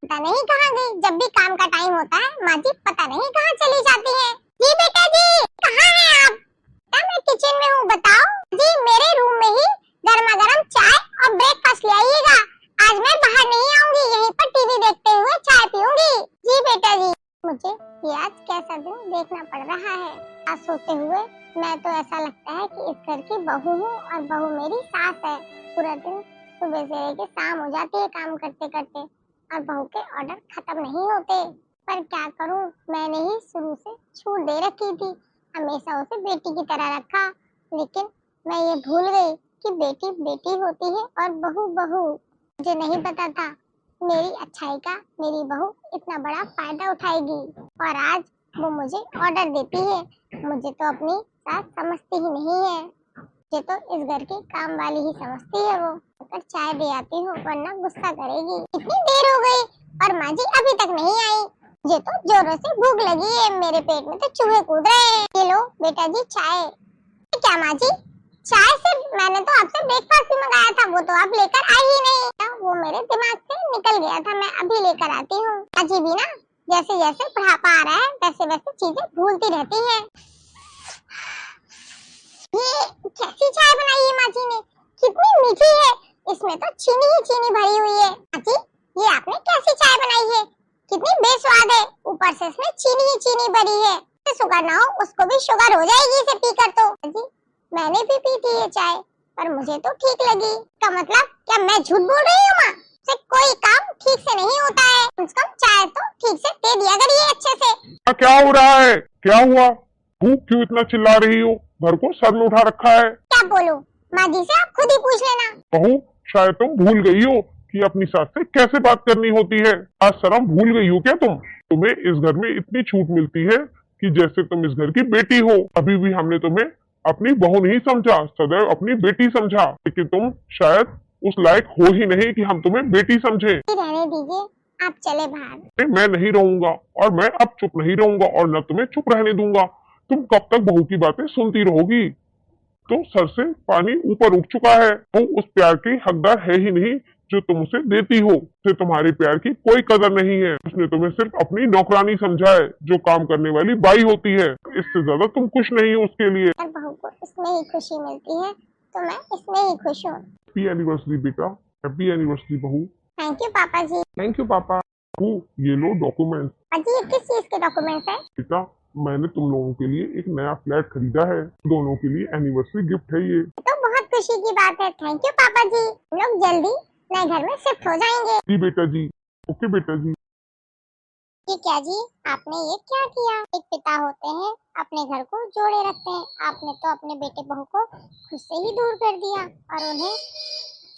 पता नहीं कहाँ गई। जब भी काम का टाइम होता है माँ जी पता नहीं कहाँ चली जाती है। जी बेटा जी, कहाँ हैं आप? मैं किचन में हूँ, बताओ। जी मेरे रूम में ही गर्मा गर्म चाय और ब्रेकफास्ट ले आइएगा। आज मैं बाहर नहीं आऊंगी, यहीं पर टीवी देखते हुए चाय पीऊंगी। जी बेटा जी। मुझे ये आज कैसा दिन देखना पड़ रहा है। आज सोते हुए मैं तो ऐसा लगता है कि इस घर की बहू हूँ और बहू मेरी सास है। पूरा दिन सुबह से लेके शाम हो जाती है काम करते करते और बहू के ऑर्डर खत्म नहीं होते। पर क्या करूं, मैंने ही शुरू से छूट दे रखी थी, हमेशा उसे बेटी की तरह रखा। लेकिन मैं ये भूल गई कि बेटी बेटी होती है और बहू बहू। मुझे नहीं पता था मेरी अच्छाई का मेरी बहू इतना बड़ा फायदा उठाएगी और आज वो मुझे ऑर्डर देती है। मुझे तो अपनी सास समझती ही नहीं है, मुझे तो इस घर की काम वाली ही समझती है। वो अगर चाय दे आती हूँ वरना गुस्सा करेगी। इतनी देर हो गई और माँ जी अभी तक नहीं आई। मुझे तो जोरों से भूख लगी है, मेरे पेट में तो चूहे कूद रहे हैं। ये लो बेटा जी चाय। क्या माँ जी, चाय से? मैंने तो आपसे ब्रेकफास्ट भी मंगाया था, वो तो आप लेकर आई ही नहीं। वो मेरे दिमाग से निकल गया था, मैं अभी लेकर आती हूँ। अजी भी ना जैसे जैसे बुढ़ापा आ रहा है वैसे वैसे चीजें भूलती रहती है। ये कैसी चाय बनाई है माँ जी ने, कितनी मीठी है, इसमें तो चीनी ही चीनी भरी हुई है। माँ जी ये आपने कैसी चाय बनाई है, कितनी बेस्वाद है, ऊपर से इसमें चीनी ही चीनी भरी है। शुगर ना हो उसको भी शुगर हो जाएगी इसे पीकर। तो जी मैंने भी पी थी ये चाय पर मुझे तो ठीक लगी। का मतलब क्या मैं झूठ बोल रही हूँ माँ? से कोई काम ठीक से नहीं होता है, कम से कम चाय तो ठीक से दे दिया करिए अच्छे से। क्या हो रहा है? क्या हुआ? भूख क्यों इतना चिल्ला रही हो? घर को सर में उठा रखा है। क्या बोलूं? माँ जी से आप खुद ही पूछ लेना। बहू शायद तुम भूल गई हो कि अपनी सास से कैसे बात करनी होती है। आज शर्म भूल गई हो क्या तुम? तुम्हें इस घर में इतनी छूट मिलती है कि जैसे तुम इस घर की बेटी हो। अभी भी हमने तुम्हें अपनी बहू नहीं समझा, सदैव अपनी बेटी समझा। लेकिन तुम शायद उस लायक हो ही नहीं कि हम तुम्हें बेटी समझे। रहने दीजिए, आप चले बाहर। मैं नहीं रहूंगा और मैं अब चुप नहीं रहूंगा और न तुम्हें चुप रहने दूंगा। तुम कब तक बहू की बातें सुनती रहोगी? तो सर से पानी ऊपर उठ चुका है। वो उस प्यार की हकदार है ही नहीं जो तुम उसे देती हो। उसे तुम्हारे प्यार की कोई कदर नहीं है। उसने तुम्हें सिर्फ अपनी नौकरानी समझा है जो काम करने वाली बाई होती है। इससे ज्यादा तुम खुश नहीं हो उसके लिए। अगर बहू को इसमें ही खुशी मिलती है तो मैं इसमें ही खुश हूँ। हैप्पी एनिवर्सरी बेटा, हैप्पी एनिवर्सरी बहू। थैंक यू पापा जी। थैंक यू पापा। बहू ये लो डॉक्यूमेंट। अजी ये किस चीज के डॉक्यूमेंट्स है? बेटा मैंने तुम लोगों के लिए एक नया फ्लैट खरीदा है, दोनों के लिए एनिवर्सरी गिफ्ट है ये। तो बहुत खुशी की बात है, थैंक यू पापा जी। हम लोग जल्दी नए घर में शिफ्ट हो जाएंगे। जी बेटा जी। ओके बेटा जी। ये क्या जी, आपने ये क्या किया? एक पिता होते हैं अपने घर को जोड़े रखते हैं, आपने तो अपने बेटे बहू को खुद से ही दूर कर दिया और उन्हें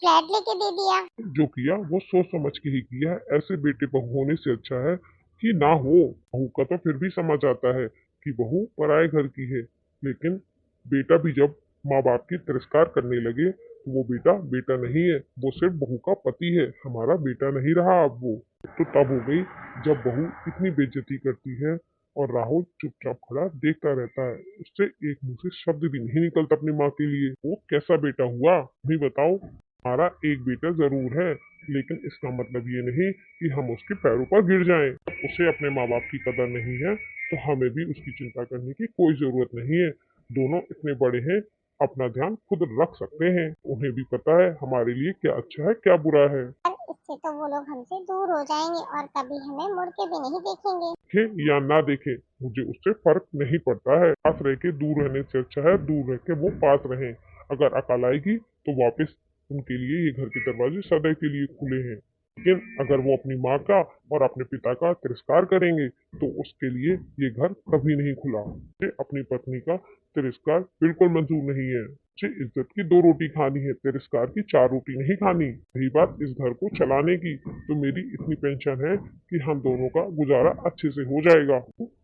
फ्लैट लेके दे दिया। जो किया वो सोच समझ के ही किया है। ऐसे बेटे बहू होने से अच्छा है कि ना हो। बहू का तो फिर भी समझ आता है कि बहू पराए घर की है, लेकिन बेटा भी जब माँ बाप की तिरस्कार करने लगे तो वो बेटा बेटा नहीं है, वो सिर्फ बहू का पति है, हमारा बेटा नहीं रहा अब वो। तो तब हो गई जब बहू इतनी बेइज्जती करती है और राहुल चुपचाप खड़ा देखता रहता है। उससे एक मुंह से शब्द भी नहीं निकलता अपनी माँ के लिए। वो कैसा बेटा हुआ? भी बताओ। हमारा एक बेटा जरूर है, लेकिन इसका मतलब ये नहीं कि हम उसके पैरों पर गिर जाएं। उसे अपने माँ बाप की कदर नहीं है तो हमें भी उसकी चिंता करने की कोई जरूरत नहीं है। दोनों इतने बड़े हैं, अपना ध्यान खुद रख सकते हैं। उन्हें भी पता है हमारे लिए क्या अच्छा है क्या बुरा है। इससे तो वो लोग हमसे दूर हो जाएंगे और कभी हमें मुड़ के भी नहीं देखेंगे। देखे या ना देखे मुझे उससे फर्क नहीं पड़ता है। पास रह के दूर रहने से अच्छा है दूर रह के वो पास रहे। अगर अकल आएगी तो वापस उनके लिए ये घर के दरवाजे सदैव के लिए खुले हैं। लेकिन अगर वो अपनी माँ का और अपने पिता का तिरस्कार करेंगे तो उसके लिए ये घर कभी नहीं खुला। मुझे अपनी पत्नी का तिरस्कार बिल्कुल मंजूर नहीं है। मुझे इज्जत की 2 रोटी खानी है, तिरस्कार की 4 रोटी नहीं खानी। रही बात इस घर को चलाने की, तो मेरी इतनी पेंशन है कि हम दोनों का गुजारा अच्छे से हो जाएगा।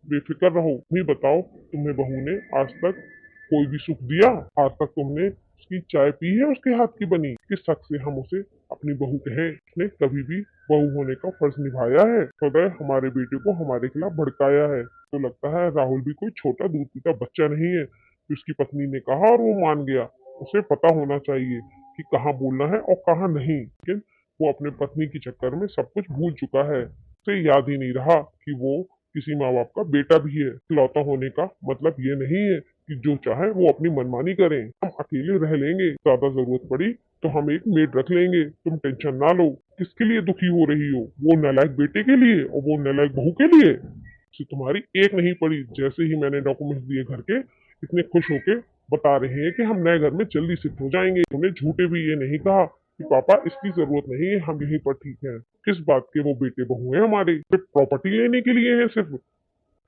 बेफिक्र रहो। नहीं बताओ, तुम्हें बहू ने आज तक कोई भी सुख दिया? आज तक तुमने उसकी चाय पी है उसके हाथ की बनी? किस शक से हम उसे अपनी बहू कहें? उसने कभी भी बहू होने का फर्ज निभाया है? सदैव हमारे बेटे को हमारे खिलाफ भड़काया है। तो लगता है राहुल भी कोई छोटा दूध पीता बच्चा नहीं है कि उसकी पत्नी ने कहा और वो मान गया। उसे पता होना चाहिए कि कहाँ बोलना है और कहाँ नहीं। लेकिन वो अपने पत्नी के चक्कर में सब कुछ भूल चुका है। उसे याद ही नहीं रहा कि वो किसी माँ बाप का बेटा भी है। इकलौता होने का मतलब ये नहीं है कि जो चाहे वो अपनी मनमानी करें। हम अकेले रह लेंगे, ज्यादा जरूरत पड़ी तो हम एक मेड रख लेंगे, तुम टेंशन ना लो। किसके लिए दुखी हो रही हो? वो नालायक बेटे के लिए और वो नालायक बहू के लिए? से तुम्हारी एक नहीं पड़ी। जैसे ही मैंने डॉक्यूमेंट्स दिए घर के, इतने खुश होके बता रहे हैं कि हम नए घर में जल्दी शिफ्ट हो जाएंगे। उन्हें झूठे भी ये नहीं कहा कि पापा इसकी जरूरत नहीं है, हम यहीं पर ठीक हैं। किस बात के वो बेटे बहू हैं हमारे? सिर्फ प्रॉपर्टी लेने के लिए है? सिर्फ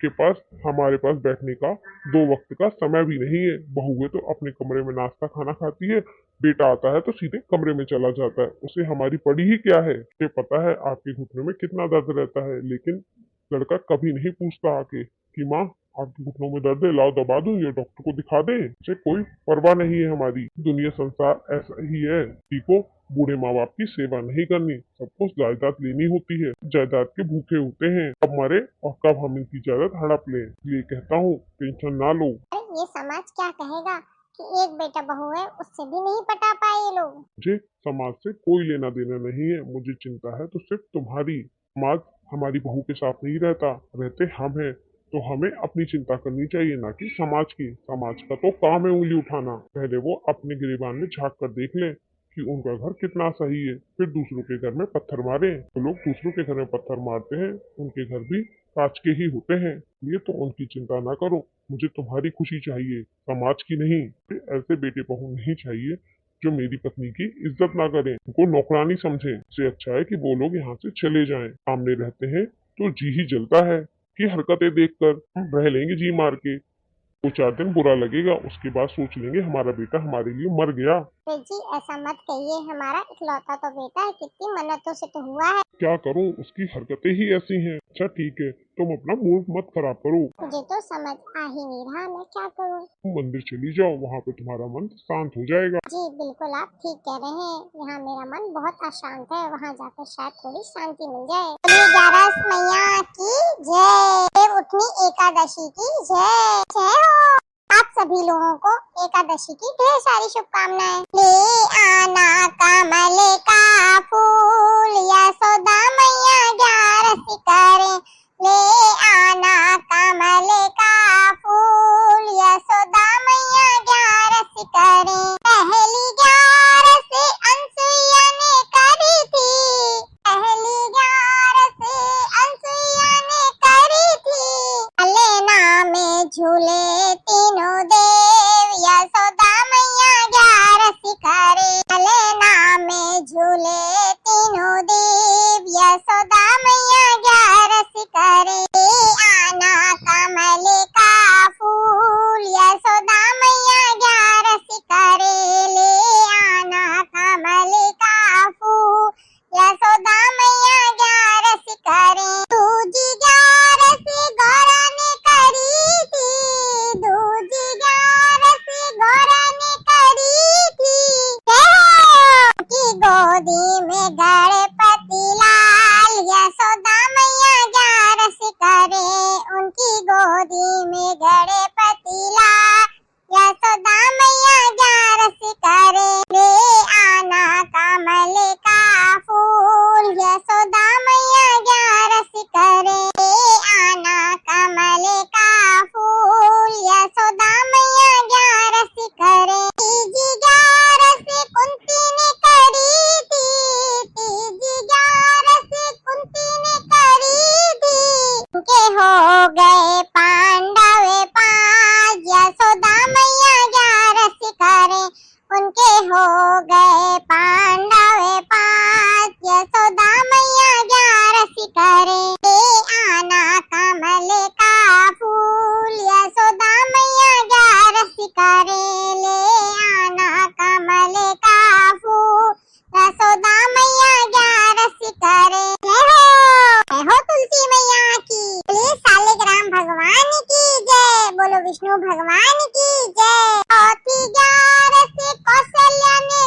के पास हमारे पास बैठने का 2 वक्त का समय भी नहीं है। बहू है तो अपने कमरे में नाश्ता खाना खाती है, बेटा आता है तो सीधे कमरे में चला जाता है। उसे हमारी पड़ी ही क्या है? मुझे पता है आपके घुटनों में कितना दर्द रहता है, लेकिन लड़का कभी नहीं पूछता आके कि माँ आपके घुटनों में दर्द है, लाओ दबा दूं, ये डॉक्टर को दिखा दे। उसे कोई परवाह नहीं है हमारी। दुनिया संसार ऐसा ही है। किसी को बूढ़े माँ बाप की सेवा नहीं करनी, सबको जायदाद लेनी होती है। जायदाद के भूखे होते हैं, कब मरे और कब हम इनकी जायदाद हड़प लें। ये कहता हूँ टेंशन ना लो। अरे ये समाज क्या कहेगा कि एक बेटा बहू है, उससे भी नहीं पटा पाए ये लोग। मुझे समाज से कोई लेना देना नहीं है। मुझे चिंता है तो सिर्फ तुम्हारी। समाज हमारी बहू के साथ नहीं रहता, रहते हम हैं। तो हमें अपनी चिंता करनी चाहिए, ना कि समाज की। समाज का तो काम है उंगली उठाना। पहले वो अपने गिरेबान में झांक कर देख लें कि उनका घर कितना सही है, फिर दूसरों के घर में पत्थर मारे। तो लोग दूसरों के घर में पत्थर मारते हैं, उनके घर भी कांच के ही होते हैं। ये तो उनकी चिंता ना करो, मुझे तुम्हारी खुशी चाहिए, समाज की नहीं। ऐसे बेटे बहू नहीं चाहिए जो मेरी पत्नी की इज्जत ना करें, उनको नौकरानी समझें। इससे अच्छा है कि वो लोग यहाँ से चले जाएं। सामने रहते हैं तो जी ही जलता है कि हरकतें देखकर हम रह लेंगे जी मार के। 2-4 दिन बुरा लगेगा, उसके बाद सोच लेंगे हमारा बेटा हमारे लिए मर गया। अरे जी ऐसा मत कहिए, हमारा इकलौता तो बेटा है, कितनी मन्नतों से तो हुआ है। क्या करूं, उसकी हरकतें ही ऐसी हैं। अच्छा ठीक है, तुम अपना मूड मत खराब करो। मुझे तो समझ आ ही नहीं रहा मैं क्या करूं। तुम मंदिर चली जाओ, वहाँ पे तुम्हारा मन शांत हो जाएगा। जी बिल्कुल आप ठीक कह रहे हैं, यहाँ मेरा मन बहुत अशांत है, वहाँ जाकर शायद थोड़ी शांति मिल जाए। बोलिए 11 मैया की जय, देव उठनी एकादशी की जय। जय हो। आप सभी लोगों को एकादशी की ढेर सारी शुभकामनाएं। ले आना कमल का फूल, यशोदा मैया 11 सितारे। ले आना कमल का फूल, यशोदा मैया 11 सितारे। पहली 11 से अनसुईया ने करी थी, पहली 11 से अनसुईया ने करी थी। लेना में झूले तीनों देव, यशोदा मैया 11 सितारे। लेना में झूले तीनों देव, यशोदा मैया 11 सितारे। आना कमल का फूल, यशोदा मैया 11 सितारे। ले आना कमल का फूल, यशोदा मैया 11 सितारे। दूजी 11 से गौरा ने करी थी, दूजी 11 से गौरा ने करी थी। की गोदी में गणपति लाल, यशोदा मैया 11 सितारे। उनकी गोदी में गणपति लाल, यशोदा मैया 11 सितारे। ले आना कमल का फूल, यशोदा मैया 11 सितारे। ले आना कमल का फूल, यशोदा मैया 11 सितारे। तीजी 11 से कुंती ने करी थी, तीजी 11 से कुंती ने करी थी। उनके हो गए पांडव 5, यशोदा मैया 11 सितारे। उनके हो गए पांडव 5, यशोदा मैया 11 सितारे। ले आना कमल का फूल, यशोदा मैया 11 सितारे। ले आना कमल का फूल, यशोदा मैया 11 सितारे। जय हो तुलसी मैया की। बोलिए शालिग्राम भगवान की जय, बोलो विष्णु भगवान की जय। चौथी 11 से कौशल्या ने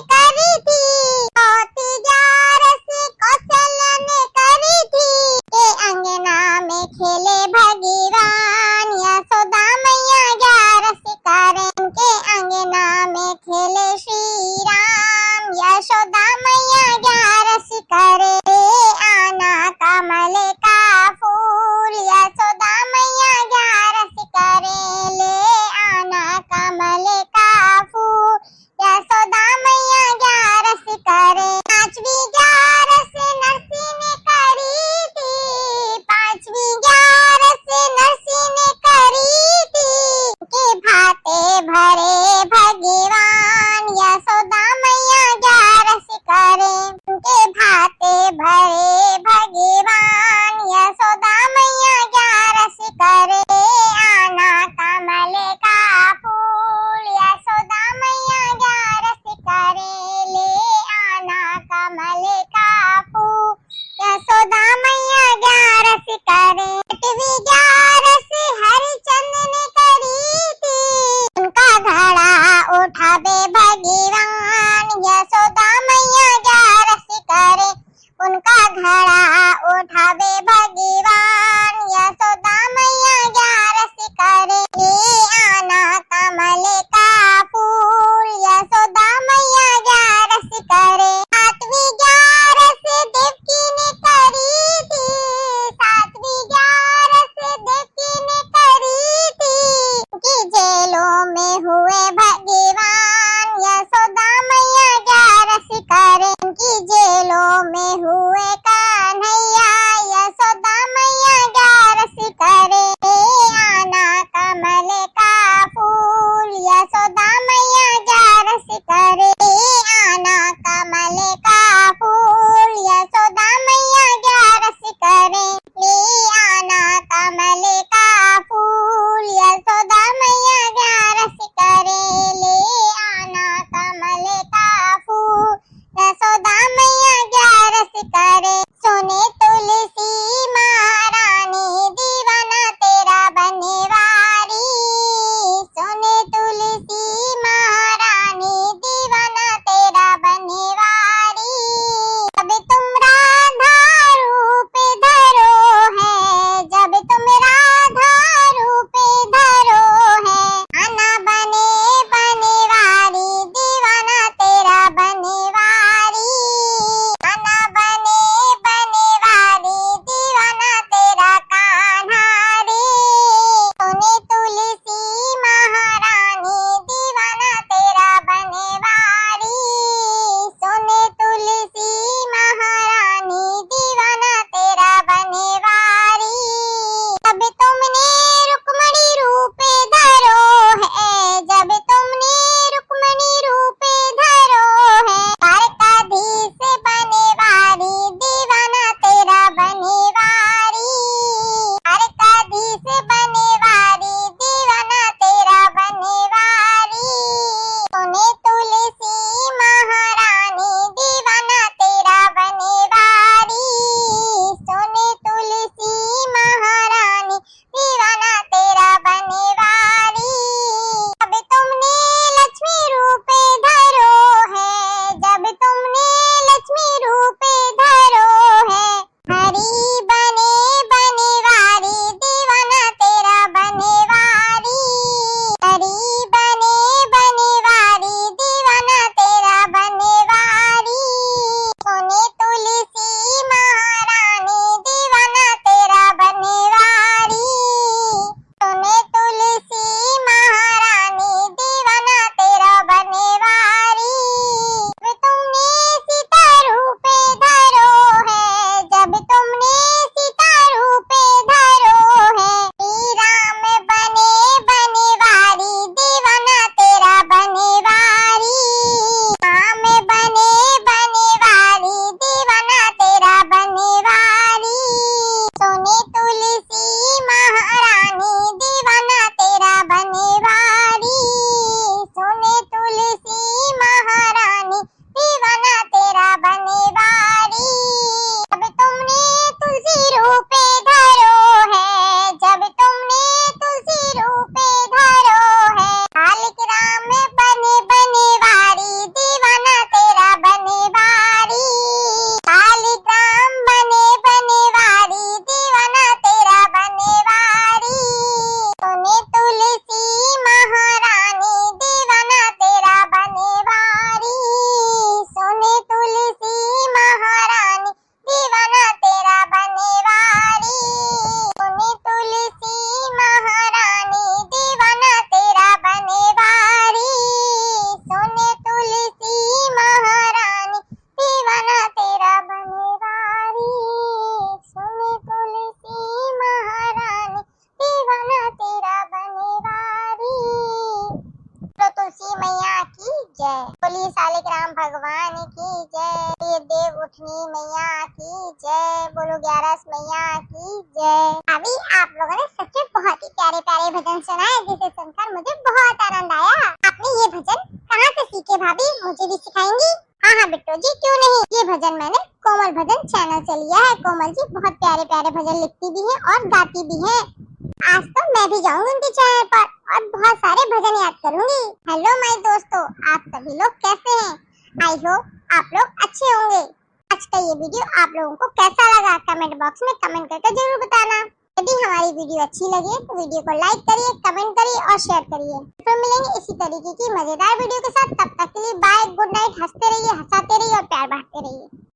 घड़ा उठावे भगवान, यशोदा मैया 11 करे, ले आना कमल का फूल, यशोदा मैया 11 करे। 7वीं 11 देवकी ने करी थी, 7वीं 11 देवकी ने करी थी, कि जेलों में हुए भगवान, यशोदा मैया 11 करे, कि जेलों में हुए कन्हैया, यशोदा मैया 11 करे, आना कमल का फूल, यशोदा मैया 11 करे, आना कमल का फूल, यशोदा मैया 11 करे, ले आना कमल का फूल, यशोदा मैया 11 करे, ले आना कमल का फूल, यशोदा मैया 11 करे। सुने तुलसी महारानी दीवाना तेरा बनवारी, सुने तुलसी महारानी दीवाना तेरा बनवारी, जब तुम राधा रूप धरो है, जब तुम राधा रूप धरो है, आना बने बनवारी दीवाना तेरा बनवारी, आना बने बनवारी दीवाना तेरा कान्हा रे। सुने तुलसी महारानी दीवाना तेरा बनवारी, सुने तुलसी महारानी दीवाना तेरा बनवारी, जब तुमने रुक्मणी रूप धरो है, जब तुमने रुक्मणी रूप धरो है, द्वारकाधीश बनवारी दीवाना तेरा बनवारी, द्वारकाधीश बनवारी दीवाना तेरा बनवारी, सुने तुलसी महारानी दीवाना तेरा बनवारी, सुने तुलसी महारानी दीवाना तेरा बनवारी, जब तुमने लक्ष्मी रूप धरो है, जब तुमने लक्ष्मी रूप धरो है, हरि बने बनवारी दीवाना तेरा बनवारी, हरि बने बनवारी दीवाना तेरा बनवारी, सुने तुलसी महारानी दीवाना तेरा बनवारी, सुने तुलसी महारानी दीवाना तेरा बनवारी, जब तुमने सीता रूप धरो है, जब तुमने सीता रूप धरो है, श्री राम बने बनवारी दीवाना तेरा बनवारी, राम बने बनवारी दीवाना तेरा बनवारी, सुने तुलसी महारानी दीवाना तेरा बनवारी, सुने तुलसी महारानी दीवाना तेरा बनवारी, जब तुमने तुलसी रूप धरो है, जब तुमने तुलसी रूप धरो है, कालिक राम बने बनवारी दीवाना तेरा बनवारी, कालिक राम बने बनवारी दीवाना तेरा बनवारी, सुने तुलसी महारानी दीवाना तेरा बनवारी, सुने तुलसी महारानी दीवाना तेरा बनवारी, सुने तुलसी महारानी दीवाना तेरा बनवारी, सुने तुलसी महारानी दीवाना तेरा बनवारी, सुने तुलसी महारानी दीवाना तेरा बनवारी। तो तुलसी मैया की जय, बोलिए सालिक राम भगवान की जय, ये देव उठनी मैया की जय, बोलो 11 मैया की जय। अभी आप लोगों ने सच में बहुत ही प्यारे प्यारे भजन सुनाए, जिसे सुनकर मुझे बहुत आनंद आया। आपने ये भजन कहाँ से सीखे भाभी, मुझे भी सिखाएंगी? हाँ हाँ बिट्टू जी, क्यों नहीं। ये भजन मैंने कोमल भजन चैनल से लिया है। कोमल जी बहुत प्यारे प्यारे भजन लिखती भी है और गाती भी है। आज तो मैं भी जाऊंगी उनके चैनल पर और बहुत सारे भजन याद करूंगी। हेलो माय दोस्तों, आप सभी लोग कैसे हैं? आई होप आप लोग अच्छे होंगे। आज का ये वीडियो आप लोगों को कैसा लगा कमेंट बॉक्स में कमेंट करके जरूर बताना। यदि हमारी वीडियो अच्छी लगे तो वीडियो को लाइक करिए, कमेंट करिए और शेयर करिए। फिर मिलेंगे इसी तरीके की मजेदार वीडियो के साथ। तब तक के लिए बाय, गुड नाइट। हंसते रहिए, हंसाते रहिए और प्यार बांटते रहिए।